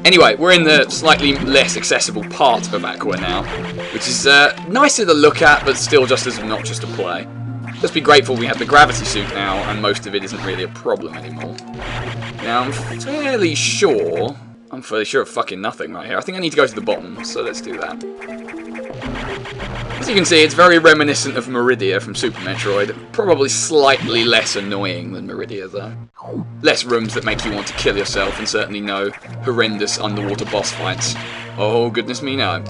Anyway, we're in the slightly less accessible part of Aqua now, which is nicer to look at, but still just as obnoxious to play. Just be grateful we have the gravity suit now, and most of it isn't really a problem anymore. Now, I'm fairly sure of fucking nothing right here. I think I need to go to the bottom, so let's do that. As you can see, it's very reminiscent of Meridia from Super Metroid. Probably slightly less annoying than Meridia, though. Less rooms that make you want to kill yourself, and certainly no horrendous underwater boss fights. Oh, goodness me, no.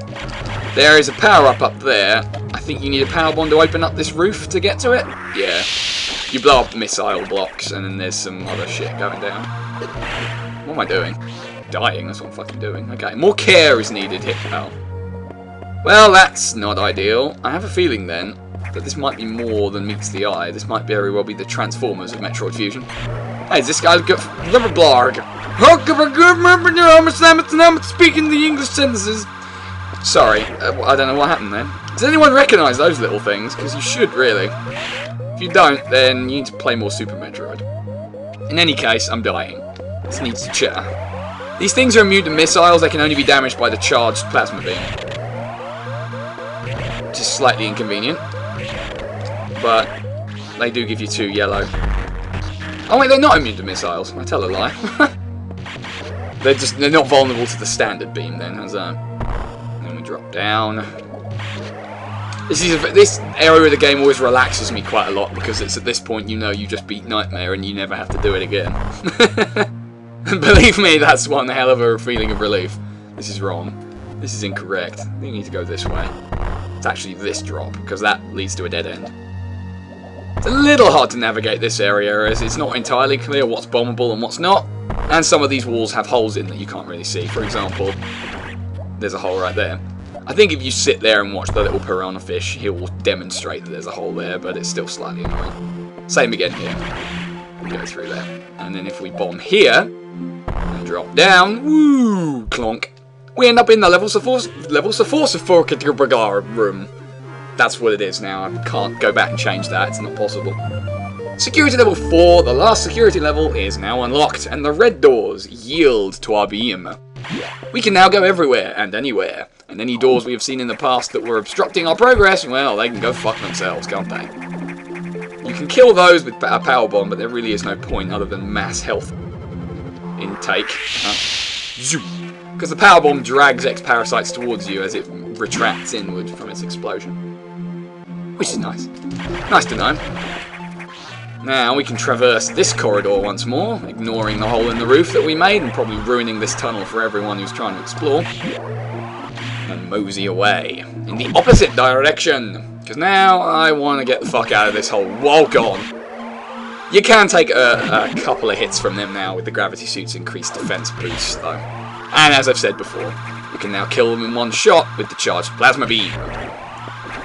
There is a power-up up there. I think you need a power bomb to open up this roof to get to it. Yeah. You blow up missile blocks, and then there's some other shit going down. What am I doing? Dying, that's what I'm fucking doing. Okay, more care is needed, hit pal. Well, that's not ideal. I have a feeling, then, that this might be more than meets the eye. This might very well be the Transformers of Metroid Fusion. Hey, is this guy got blarg? I'm speaking the English sentences. Sorry, I don't know what happened there. Does anyone recognise those little things? Because you should, really. If you don't, then you need to play more Super Metroid. In any case, I'm dying. This needs to chitter. These things are immune to missiles. They can only be damaged by the charged plasma beam. Which is slightly inconvenient. But they do give you 2 yellow. Oh wait, they're not immune to missiles. I tell a lie. They're not vulnerable to the standard beam then, as then we drop down. This area of the game always relaxes me quite a lot because it's at this point you know you just beat Nightmare and you never have to do it again. Believe me, that's one hell of a feeling of relief. This is wrong. This is incorrect. I think you need to go this way. It's actually this drop, because that leads to a dead end. It's a little hard to navigate this area, as it's not entirely clear what's bombable and what's not. And some of these walls have holes in that you can't really see. For example, there's a hole right there. I think if you sit there and watch the little piranha fish, he will demonstrate that there's a hole there, but it's still slightly annoying. Same again here. We go through there. And then if we bomb here, and drop down, woo, clonk, we end up in the levels of force room. That's what it is now. I can't go back and change that. It's not possible. Security level 4, the last security level, is now unlocked, and the red doors yield to our beam. We can now go everywhere and anywhere, and any doors we have seen in the past that were obstructing our progress, well, they can go fuck themselves, can't they? You can kill those with a power bomb, but there really is no point other than mass health intake. Because the power bomb drags X-parasites towards you as it retracts inward from its explosion. Which is nice. Nice to know. Now we can traverse this corridor once more, ignoring the hole in the roof that we made and probably ruining this tunnel for everyone who's trying to explore. And mosey away in the opposite direction. Because now I want to get the fuck out of this hole. Whoa, God. You can take a couple of hits from them now with the gravity suit's increased defense boost, though. And as I've said before, you can now kill them in one shot with the charged plasma beam.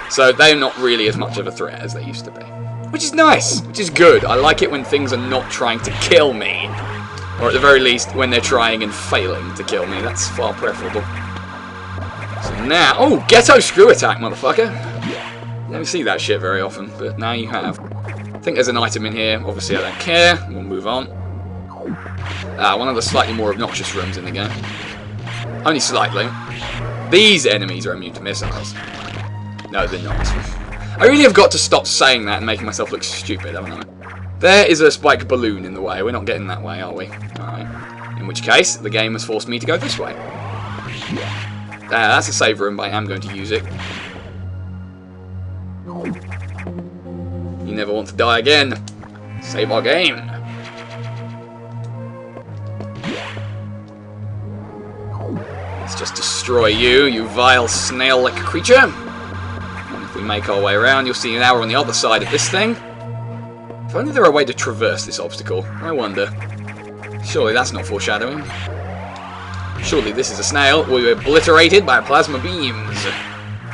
So they're not really as much of a threat as they used to be. Which is nice, which is good. I like it when things are not trying to kill me. Or at the very least, when they're trying and failing to kill me. That's far preferable. So now... Oh, ghetto screw attack, motherfucker! You don't see that shit very often, but now you have. I think there's an item in here. Obviously, I don't care. We'll move on. One of the slightly more obnoxious rooms in the game. Only slightly. These enemies are immune to missiles. No, they're not. I really have got to stop saying that and making myself look stupid, haven't I? There is a spiked balloon in the way. We're not getting that way, are we? Alright. In which case, the game has forced me to go this way. That's a save room, but I am going to use it. You never want to die again. Save our game. Let's just destroy you, you vile snail-like creature. And if we make our way around, you'll see now we're on the other side of this thing. If only there were a way to traverse this obstacle. I wonder. Surely that's not foreshadowing. Surely this is a snail. We're obliterated by plasma beams.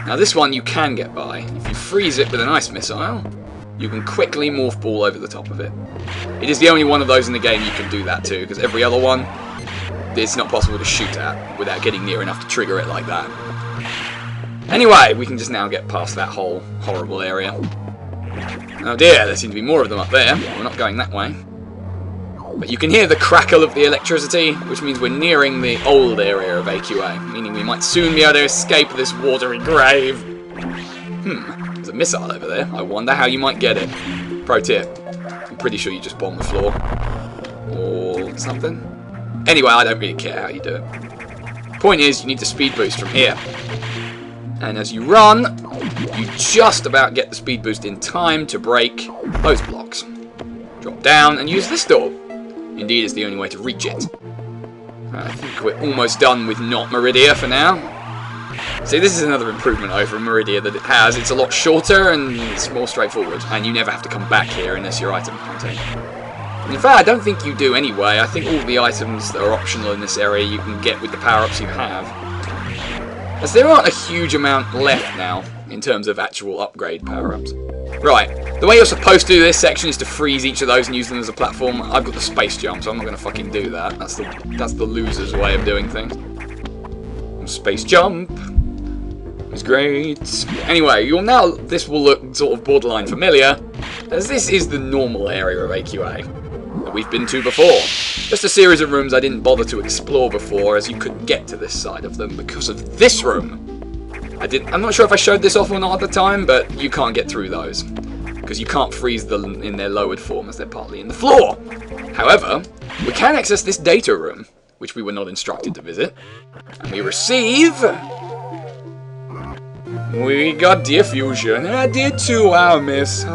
Now this one you can get by. If you freeze it with an ice missile, you can quickly morph ball over the top of it. It is the only one of those in the game you can do that to, because every other one, it's not possible to shoot at without getting near enough to trigger it like that. Anyway, we can just now get past that whole horrible area. Oh dear, there seem to be more of them up there. We're not going that way. But you can hear the crackle of the electricity, which means we're nearing the old area of AQA, meaning we might soon be able to escape this watery grave. There's a missile over there. I wonder how you might get it. Pro tip. I'm pretty sure you just bomb the floor. Or something. Anyway, I don't really care how you do it. Point is, you need the speed boost from here. And as you run, you just about get the speed boost in time to break those blocks. Drop down and use this door. Indeed, it's the only way to reach it. I think we're almost done with not Meridia for now. See, this is another improvement over Meridia that it has. It's a lot shorter and it's more straightforward. And you never have to come back here unless your item contains. In fact, I don't think you do anyway. I think all the items that are optional in this area you can get with the power-ups you have. As there aren't a huge amount left now in terms of actual upgrade power-ups. Right, the way you're supposed to do this section is to freeze each of those and use them as a platform. I've got the space jump, so I'm not going to fucking do that. That's the loser's way of doing things. Space jump is great. Anyway, this will look sort of borderline familiar, as this is the normal area of AQA that we've been to before. Just a series of rooms I didn't bother to explore before, as you couldn't get to this side of them because of this room. I'm not sure if I showed this off or not at the time, but you can't get through those because you can't freeze them in their lowered form as they're partly in the floor. However, we can access this data room, which we were not instructed to visit, and we receive... We got diffusion added to our missiles.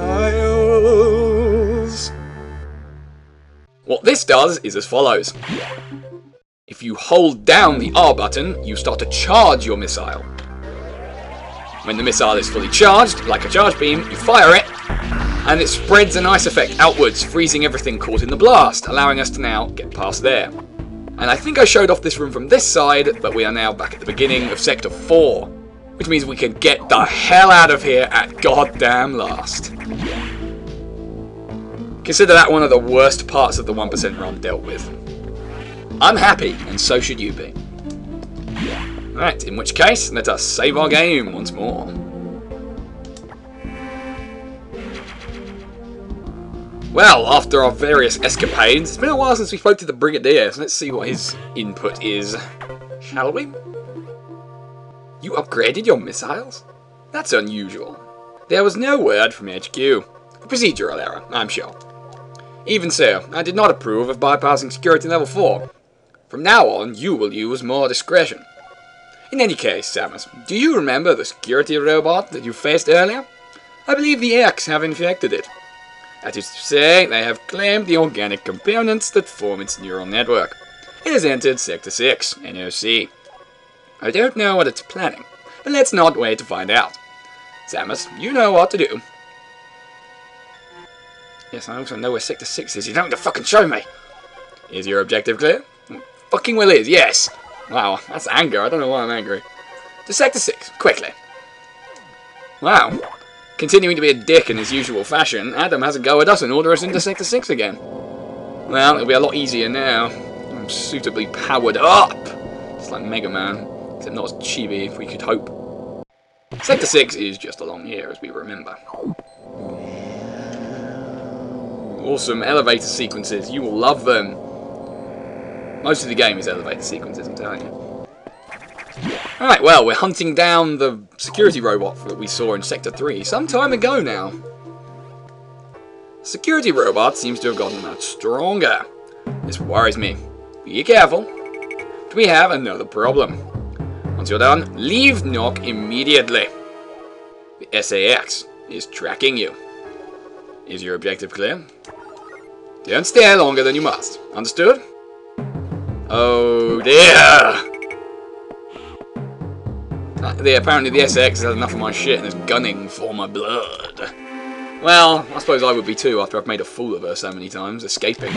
What this does is as follows. If you hold down the R button, you start to charge your missile. When the missile is fully charged, like a charge beam, you fire it, and it spreads an ice effect outwards, freezing everything caught in the blast, allowing us to now get past there. And I think I showed off this room from this side, but we are now back at the beginning of Sector 4, which means we can get the hell out of here at goddamn last. Consider that one of the worst parts of the 1% run dealt with. I'm happy, and so should you be. Right, in which case, let us save our game once more. Well, after our various escapades, it's been a while since we spoke to the Brigadier, so let's see what his input is. Shall we? You upgraded your missiles? That's unusual. There was no word from HQ. A procedural error, I'm sure. Even so, I did not approve of bypassing security level 4. From now on, you will use more discretion. In any case, Samus, do you remember the security robot that you faced earlier? I believe the B.O.X have infected it. That is to say, they have claimed the organic components that form its neural network. It has entered Sector 6, NOC. I don't know what it's planning, but let's not wait to find out. Samus, you know what to do. Yes, I also know where Sector 6 is. You don't have to fucking show me. Is your objective clear? Fucking well is, yes. Wow, that's anger. I don't know why I'm angry. To Sector 6, quickly. Wow. Continuing to be a dick in his usual fashion, Adam has a go at us and order us into Sector 6 again. Well, it'll be a lot easier now. I'm suitably powered up. It's like Mega Man, except not as chibi, if we could hope. Sector 6 is just along here, as we remember. Awesome elevator sequences. You will love them. Most of the game is elevator sequences, I'm telling you. Alright, well, we're hunting down the security robot that we saw in Sector 3 some time ago now. Security robot seems to have gotten much stronger. This worries me. Be careful. Do we have another problem? Once you're done, leave Nock immediately. The SAX is tracking you. Is your objective clear? Don't stay longer than you must. Understood? Oh dear! Apparently the SX has enough of my shit and is gunning for my blood. Well, I suppose I would be too after I've made a fool of her so many times, escaping.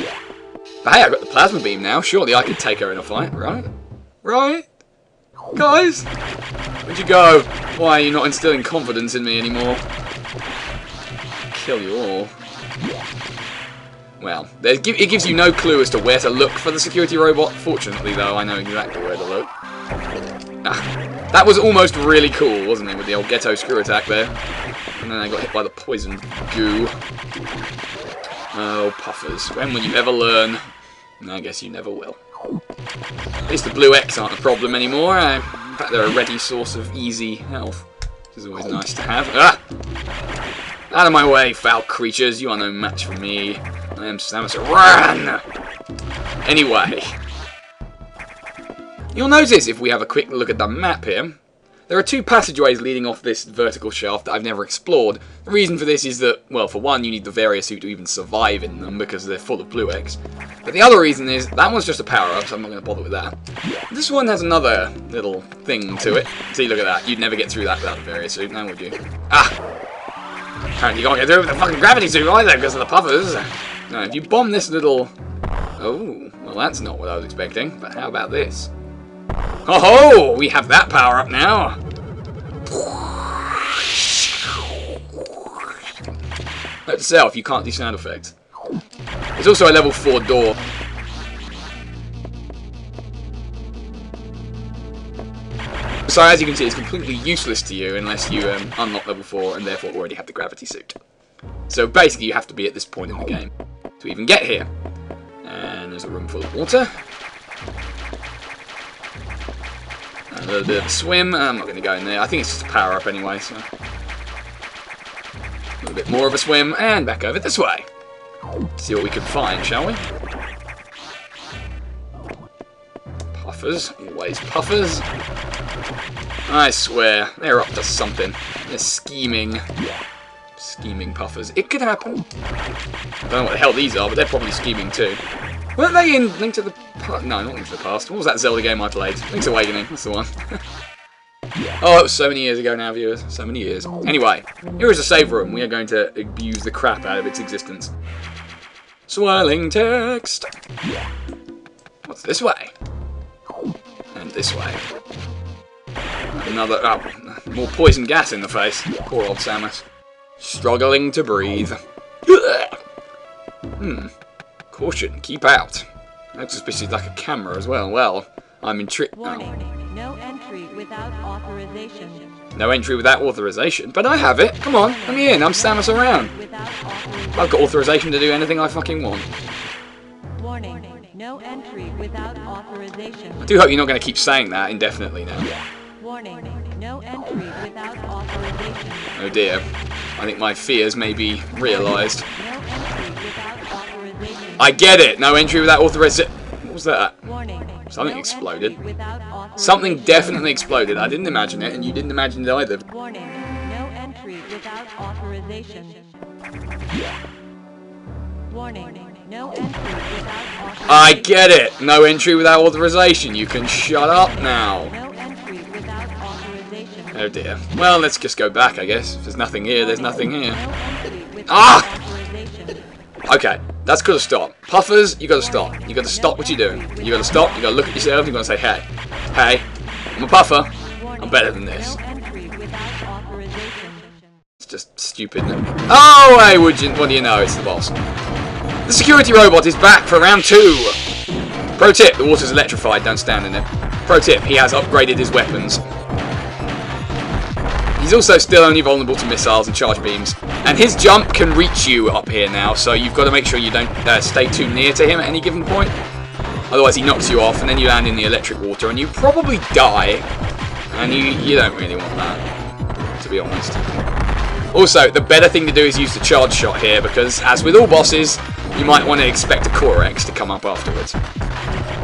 But hey, I've got the plasma beam now. Surely I could take her in a fight, right? Right? Guys? Where'd you go? Why are you not instilling confidence in me anymore? Kill you all. Well, it gives you no clue as to where to look for the security robot. Fortunately, though, I know exactly where to look. That was almost really cool, wasn't it, with the old ghetto screw attack there. And then I got hit by the poison goo. Oh, puffers. When will you ever learn? I guess you never will. At least the blue X aren't a problem anymore. In fact, they're a ready source of easy health, which is always nice to have. Ah! Out of my way, foul creatures. You are no match for me. I am Samus. Run! Anyway. You'll notice, if we have a quick look at the map here, there are two passageways leading off this vertical shaft that I've never explored. The reason for this is that, well, for one, you need the Varia suit to even survive in them because they're full of blue X. But the other reason is, that one's just a power-up, so I'm not going to bother with that. This one has another little thing to it. See, look at that. You'd never get through that without a Varia suit, now would you? Ah! Apparently you can't get through with the fucking gravity suit either because of the puffers. Now, if you bomb this little... Oh, well, that's not what I was expecting, but how about this? Oh-ho! We have that power-up now! Note to self, you can't do sound effects. There's also a level 4 door. So as you can see, it's completely useless to you unless you unlock level 4 and therefore already have the gravity suit. So basically you have to be at this point in the game to even get here. And there's a room full of water. A little bit of a swim. I'm not going to go in there. I think it's just a power up anyway. So a little bit more of a swim and back over this way. See what we can find, shall we? Puffers, always puffers. I swear they're up to something. They're scheming. Scheming puffers. It could happen. I don't know what the hell these are, but they're probably scheming too. Weren't they in Link to the Past? No, not Link to the Past. What was that Zelda game I played? Link's Awakening, that's the one. Oh, it was so many years ago now, viewers. So many years. Anyway, here is a save room. We are going to abuse the crap out of its existence. Swirling text. What's this way? And this way. Another... Oh, more poison gas in the face. Poor old Samus. Struggling to breathe. Caution, keep out. Looks suspiciously like a camera as well. Well, I'm intrigued. Warning, no entry without authorization. No entry without authorization? But I have it. Come on, let me in. I'm Samus around. I've got authorization to do anything I fucking want. Warning, no entry without authorization. I do hope you're not going to keep saying that indefinitely now. Warning, no entry without authorization. Oh dear. I think my fears may be realised. No entry without authorization. I get it! No entry without authorization. What was that? Warning, Something no exploded. entry without authorization. Something definitely exploded. I didn't imagine it, and you didn't imagine it either. Warning, no entry without authorization. Warning, no entry without authorization. I get it! No entry without authorization. You can shut up now. No entry without authorization. Oh dear. Well, let's just go back, I guess. If there's nothing here, there's nothing here. No entry without Ah! authorization. Okay, that's gotta stop. Puffers, you gotta stop. You gotta stop what you're doing. You gotta stop, you gotta look at yourself, you gotta say, hey, hey, I'm a puffer. I'm better than this. No entry without authorization. It's just stupid. Oh, hey, what do you know? It's the boss. The security robot is back for round 2. Pro tip, the water's electrified, don't stand in it. Pro tip, he has upgraded his weapons. He's also still only vulnerable to missiles and charge beams. And his jump can reach you up here now, so you've got to make sure you don't stay too near to him at any given point. Otherwise he knocks you off, and then you land in the electric water, and you probably die. And you don't really want that, to be honest. Also, the better thing to do is use the charge shot here, because as with all bosses, you might want to expect a Core X to come up afterwards.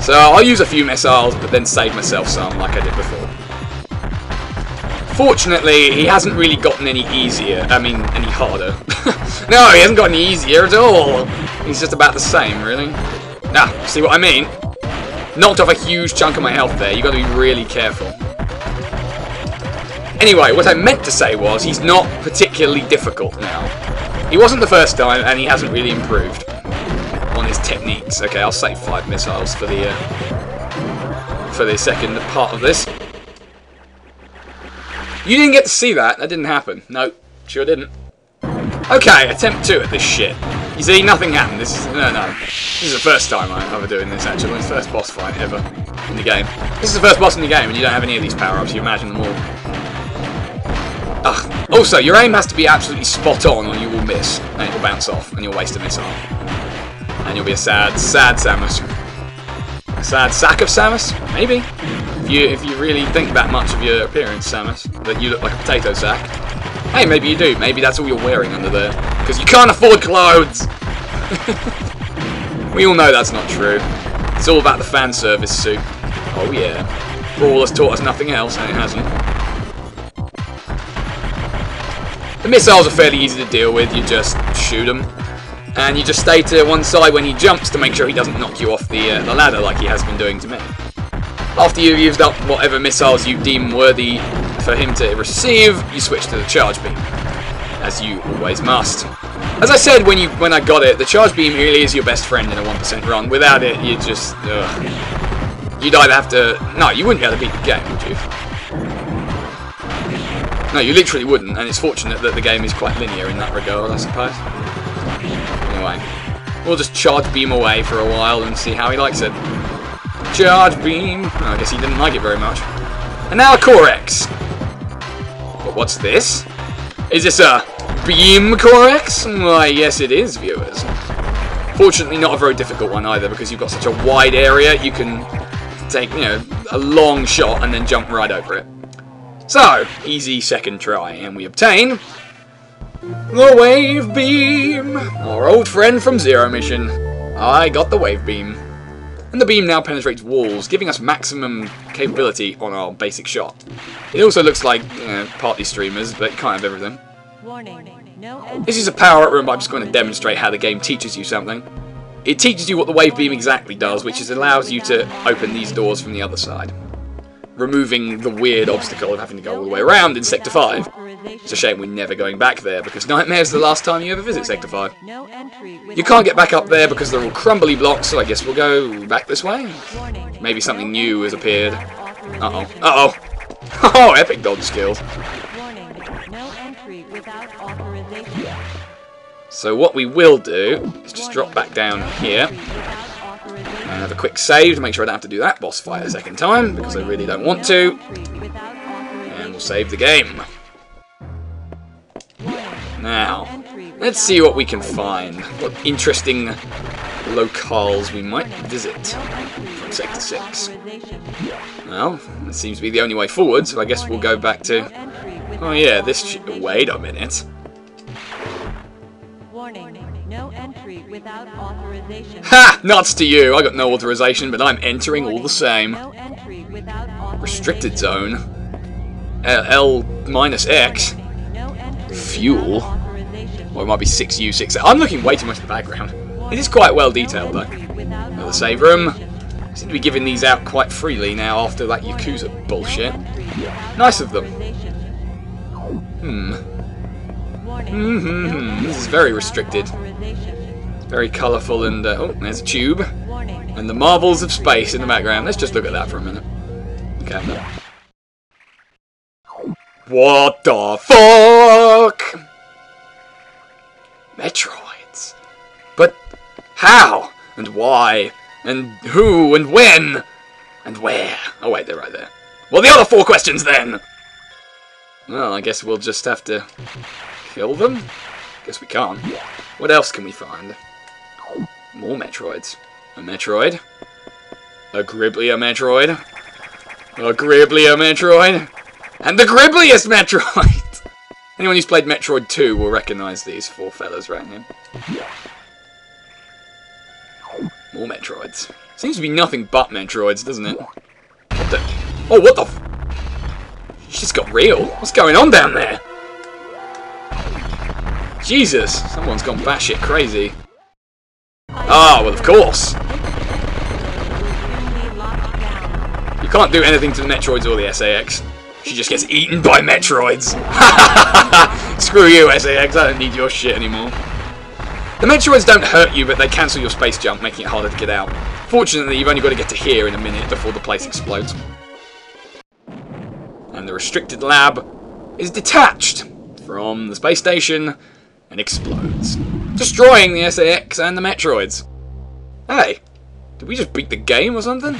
So I'll use a few missiles, but then save myself some, like I did before. Fortunately, he hasn't really gotten any easier. I mean, any harder. No, he hasn't gotten any easier at all. He's just about the same, really. Now, see what I mean? Knocked off a huge chunk of my health there. You've got to be really careful. Anyway, what I meant to say was, he's not particularly difficult now. He wasn't the first time, and he hasn't really improved on his techniques. Okay, I'll save 5 missiles for the second part of this. You didn't get to see that. That didn't happen. No, sure didn't. Okay, attempt 2 at this shit. You see, nothing happened. This is This is the first time I'm ever doing this. Actually, it's the first boss fight ever in the game. This is the first boss in the game, and you don't have any of these power-ups. You imagine them all. Ugh. Also, your aim has to be absolutely spot on or you will miss. And it will bounce off and you'll waste a missile. And you'll be a sad, sad Samus. A sad sack of Samus? Maybe? If you really think that much of your appearance, Samus, that you look like a potato sack. Hey, maybe you do. Maybe that's all you're wearing under there. Because you can't afford clothes! We all know that's not true. It's all about the fan service suit. Oh yeah. Brawl has taught us nothing else, and it hasn't. The missiles are fairly easy to deal with. You just shoot them. And you just stay to one side when he jumps to make sure he doesn't knock you off the ladder like he has been doing to me. After you've used up whatever missiles you deem worthy for him to receive, you switch to the charge beam, as you always must. As I said when I got it, the charge beam really is your best friend in a 1% run. Without it, you just... you'd either have to... No, you wouldn't be able to beat the game, would you? No, you literally wouldn't, and it's fortunate that the game is quite linear in that regard, I suppose. Anyway, we'll just charge beam away for a while and see how he likes it. Charge beam. Oh, I guess he didn't like it very much. And now a Core X. But what's this? Is this a beam Core X? Why, yes it is, viewers. Fortunately, not a very difficult one either, because you've got such a wide area, you can take, you know, a long shot and then jump right over it. So, easy second try, and we obtain the Wave Beam, our old friend from Zero Mission. I got the Wave Beam. And the beam now penetrates walls, giving us maximum capability on our basic shot. It also looks like, you know, party streamers, but you can't have everything. This is a power-up room, but I'm just going to demonstrate how the game teaches you something. It teaches you what the wave beam exactly does, which is allows you to open these doors from the other side, removing the weird obstacle of having to go all the way around in Sector 5. It's a shame we're never going back there, because Nightmare's the last time you ever visit Sector 5. You can't get back up there because they're all crumbly blocks, so I guess we'll go back this way. Maybe something new has appeared. Uh-oh. Uh-oh. Oh, epic dodge skills. So what we will do is just drop back down here and have a quick save to make sure I don't have to do that boss fight a second time, because I really don't want to. And we'll save the game. Now, let's see what we can find. What interesting locales we might visit from Sector 6. Well, it seems to be the only way forward, so I guess we'll go back to... Oh yeah, this... Wait a minute. No entry without authorization. Ha! Nuts to you! I got no authorization, but I'm entering all the same. Restricted zone. L-X. Fuel. Well, it might be 6U, 6... I'm looking way too much at the background. It is quite well detailed, though. Another save room. Seem to be giving these out quite freely now after that Yakuza bullshit. Nice of them. This is very restricted. It's very colourful and... oh, there's a tube. And the marvels of space in the background. Let's just look at that for a minute. Okay. What the fuck? Metroids. But how? And why? And who? And when? And where? Oh wait, they're right there. Well, the other 4 questions then! Well, I guess we'll just have to kill them? Guess we can't. What else can we find? More Metroids. A Metroid. A Gribblia Metroid. A Gribblia Metroid. And the Gribbliest Metroid! Anyone who's played Metroid 2 will recognise these 4 fellas right here. More Metroids. Seems to be nothing but Metroids, doesn't it? What the... Oh, what the f... Shit's got real. What's going on down there? Jesus, someone's gone batshit crazy. Ah, well, of course. You can't do anything to the Metroids or the SAX. She just gets eaten by Metroids. Screw you, SAX. I don't need your shit anymore. The Metroids don't hurt you, but they cancel your space jump, making it harder to get out. Fortunately, you've only got to get to here in a minute before the place explodes. And the restricted lab is detached from the space station and explodes, destroying the SAX and the Metroids. Hey, did we just beat the game or something?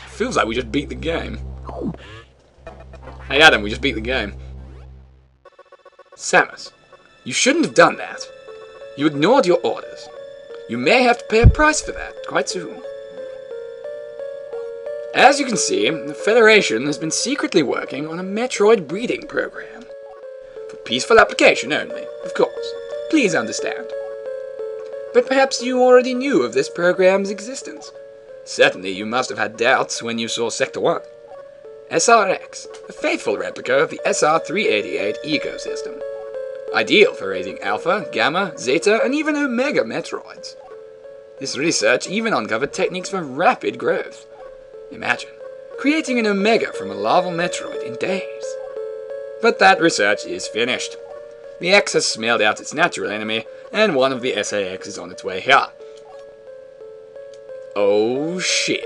Feels like we just beat the game. Hey Adam, we just beat the game. Samus, you shouldn't have done that. You ignored your orders. You may have to pay a price for that quite soon. As you can see, the Federation has been secretly working on a Metroid breeding program. For peaceful application only, of course. Please understand. But perhaps you already knew of this program's existence. Certainly you must have had doubts when you saw Sector 1. SRX, a faithful replica of the SR-388 ecosystem. Ideal for raising Alpha, Gamma, Zeta, and even Omega Metroids. This research even uncovered techniques for rapid growth. Imagine, creating an Omega from a larval Metroid in days. But that research is finished. The X has smelled out its natural enemy, and one of the SAX is on its way here. Oh shit.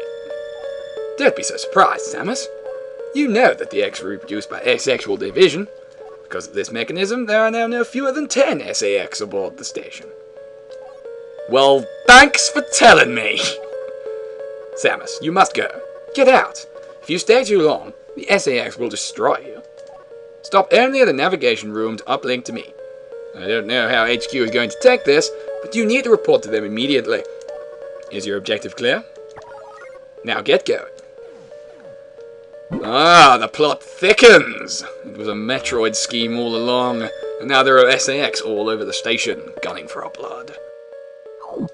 Don't be so surprised, Samus. You know that the X were reproduced by asexual division. Because of this mechanism, there are now no fewer than 10 SAX aboard the station. Well, thanks for telling me! Samus, you must go. Get out. If you stay too long, the SAX will destroy you. Stop only at the navigation room to uplink to me. I don't know how HQ is going to take this, but you need to report to them immediately. Is your objective clear? Now get going. Ah, the plot thickens! It was a Metroid scheme all along, and now there are SAX all over the station, gunning for our blood.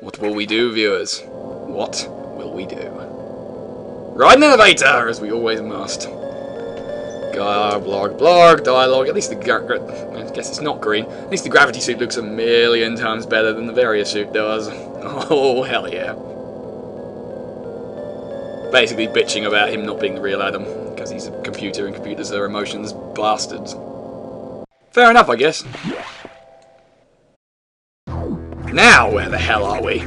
What will we do, viewers? What will we do? Ride an elevator, as we always must. Blog, dialogue. At least I guess it's not green. At least the gravity suit looks a million times better than the Varia suit does. Oh, hell yeah. Basically bitching about him not being the real Adam, because he's a computer and computers are emotions bastards. Fair enough, I guess. Now, where the hell are we?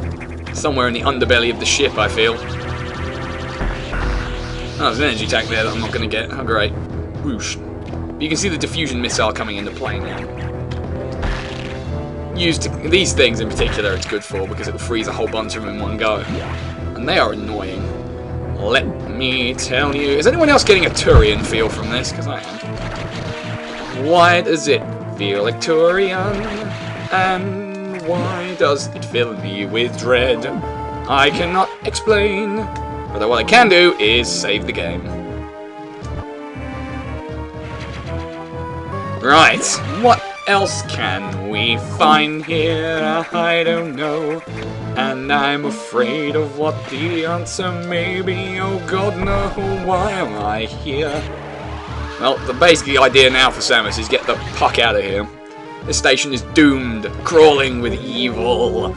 Somewhere in the underbelly of the ship, I feel. Oh, there's an energy tank there that I'm not going to get. Oh, great. Whoosh. You can see the diffusion missile coming into play now. Used these things in particular it's good for, because it will freeze a whole bunch of them in one go. And they are annoying. Let me tell you. Is anyone else getting a Turian feel from this? Because I am. Why does it feel like Turian? And why does it fill me with dread? I cannot explain. But what I can do is save the game. Right, what else can we find here? I don't know. And I'm afraid of what the answer may be. Oh god, no, why am I here? Well, the basic idea now for Samus is get the fuck out of here. This station is doomed, crawling with evil.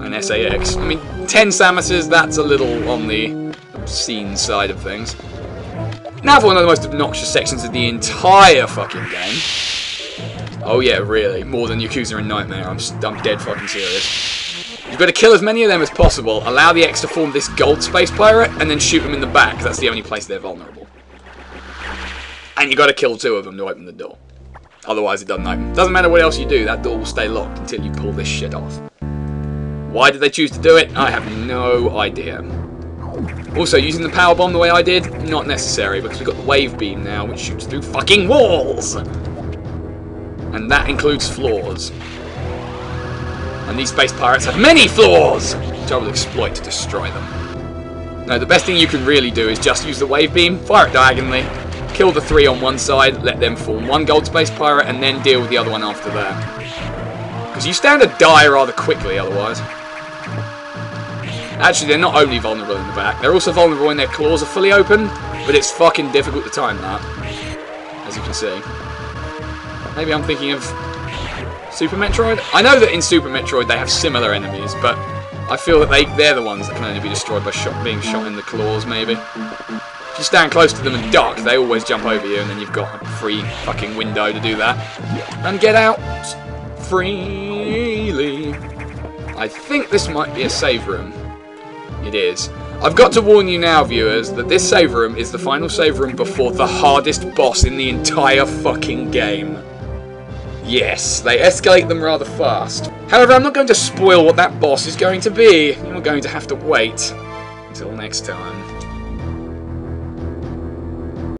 And SAX. I mean, 10 Samuses, that's a little on the obscene side of things. Now for one of the most obnoxious sections of the entire fucking game. Oh yeah, really. More than Yakuza and Nightmare. I'm dead fucking serious. You've got to kill as many of them as possible, allow the X to form this gold space pirate, and then shoot them in the back. That's the only place they're vulnerable. And you've got to kill 2 of them to open the door. Otherwise it doesn't open. Doesn't matter what else you do, that door will stay locked until you pull this shit off. Why did they choose to do it? I have no idea. Also, using the power bomb the way I did, not necessary, because we've got the wave beam now, which shoots through fucking walls! And that includes floors. And these space pirates have many floors! Which I will exploit to destroy them. No, the best thing you can really do is just use the wave beam, fire it diagonally, kill the 3 on one side, let them form one gold space pirate, and then deal with the other one after that. Because you stand to die rather quickly otherwise. Actually, they're not only vulnerable in the back, they're also vulnerable when their claws are fully open, but it's fucking difficult to time that, as you can see. Maybe I'm thinking of Super Metroid? I know that in Super Metroid they have similar enemies, but I feel that they're the ones that can only be destroyed by being shot in the claws, maybe. If you stand close to them and duck, they always jump over you, and then you've got a free fucking window to do that. And get out freely. I think this might be a save room. It is. I've got to warn you now, viewers, that this save room is the final save room before the hardest boss in the entire fucking game. Yes, they escalate them rather fast. However, I'm not going to spoil what that boss is going to be. You're going to have to wait until next time.